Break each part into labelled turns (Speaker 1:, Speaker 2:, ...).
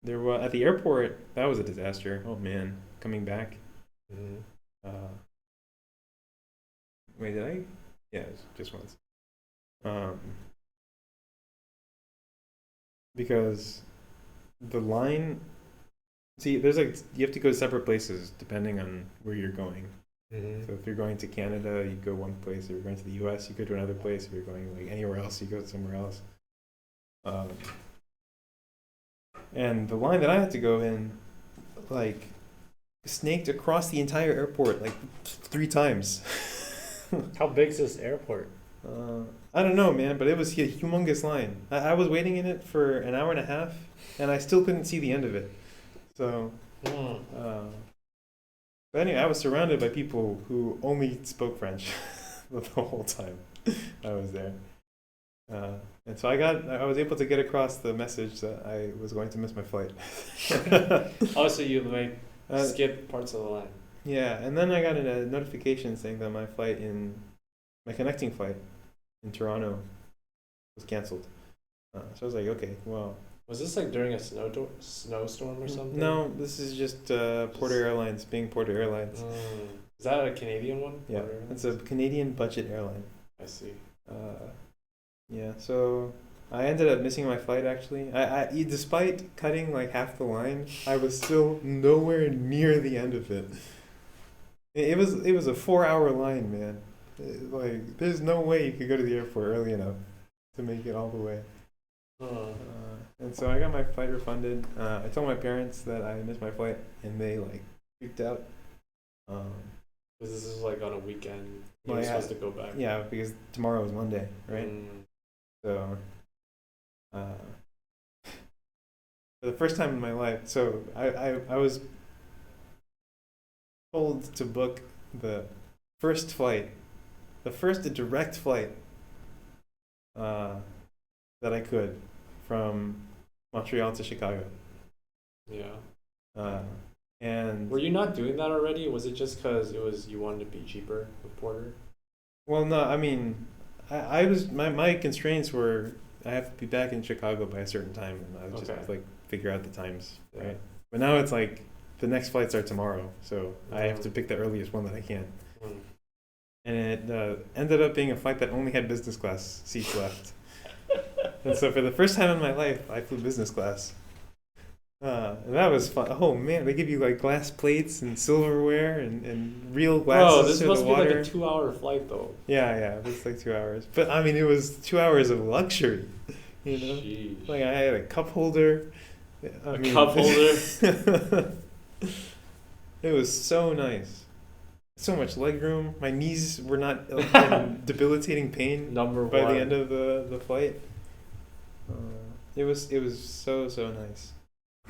Speaker 1: There was at the airport. That was a disaster. Oh man, coming back.
Speaker 2: Mhm.
Speaker 1: Uh, Wait, did I? Yeah, just once. Um, because the line. See, there's like you have to go to separate places depending on where you're going.
Speaker 2: Mhm.
Speaker 1: So if you're going to Canada, you go one place. If you're going to the U.S., you go to another place. If you're going like anywhere else, you go somewhere else. Um, and the line that I had to go in, like, snaked across the entire airport like 3 times.
Speaker 2: How big's this airport?
Speaker 1: Uh, I don't know, man, but it was a humongous line. I was waiting in it for an hour and a half, and I still couldn't see the end of it. So,
Speaker 2: Hmm.
Speaker 1: uh, but anyway, I was surrounded by people who only spoke French the whole time I was there. Uh, and so I was able to get across the message that I was going to miss my flight.
Speaker 2: Oh, so you like
Speaker 1: uh,
Speaker 2: skip parts of the line.
Speaker 1: yeah, and then I got a notification saying that my connecting flight in Toronto was canceled. So I was like, okay, well,
Speaker 2: Was this like during a snowstorm or something?
Speaker 1: no, this is just Porter
Speaker 2: Just-
Speaker 1: Airlines being Porter Airlines.
Speaker 2: Is that a Canadian one?
Speaker 1: Yeah,
Speaker 2: Or-
Speaker 1: it's a Canadian budget airline.
Speaker 2: I see.
Speaker 1: Uh, yeah, so I ended up missing my flight actually. Despite cutting like half the line, I was still nowhere near the end of it. It was a 4 hour line, man. Like, there's no way you could go to the airport early enough to make it all the way.
Speaker 2: Huh.
Speaker 1: And so I got my flight refunded. I told my parents that I missed my flight, and they like freaked out. Um,
Speaker 2: 'Cause this is like on a weekend. You're
Speaker 1: Well, yeah.
Speaker 2: supposed to go back.
Speaker 1: yeah, because tomorrow is Monday, right?
Speaker 2: Mm.
Speaker 1: So, uh, for the first time in my life, so I was told to book the first flight, the first direct flight uh, that I could from Montreal to Chicago.
Speaker 2: Yeah.
Speaker 1: Uh, and
Speaker 2: Were you not doing that already? Was it just because it was you wanted to be cheaper with Porter?
Speaker 1: well, no, I mean, I was my constraints were I have to be back in Chicago by a certain time, and I was just
Speaker 2: Okay.
Speaker 1: like figure out the times,
Speaker 2: Yeah.
Speaker 1: right? But now it's like the next flights are tomorrow, so I have to
Speaker 2: Mhm.
Speaker 1: pick the earliest one that I can.
Speaker 2: Mm.
Speaker 1: And it ended up being a flight that only had business class seats left. And so for the first time in my life, I flew business class. And that was fun. Oh man, they give you like glass plates and silverware and real
Speaker 2: Bro,
Speaker 1: glasses
Speaker 2: this
Speaker 1: for
Speaker 2: must
Speaker 1: the
Speaker 2: be like
Speaker 1: water.
Speaker 2: a 2 hour flight though.
Speaker 1: Yeah, it's like 2 hours. But I mean, it was 2 hours of luxury. You know,
Speaker 2: Sheesh.
Speaker 1: like I had a cup holder. I
Speaker 2: A
Speaker 1: mean,
Speaker 2: cup holder?
Speaker 1: It was so nice. So much leg room. My knees were not in debilitating pain
Speaker 2: Number
Speaker 1: by
Speaker 2: one.
Speaker 1: the end of the flight. It was so nice.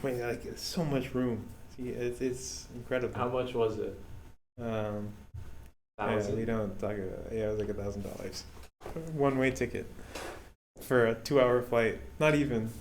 Speaker 1: I mean, like so much room. See, it's incredible.
Speaker 2: How much was it?
Speaker 1: Um, yeah, we
Speaker 2: 1,000?
Speaker 1: don't talk about. Yeah, it was like $1,000, one way ticket for a 2 hour flight. Not even.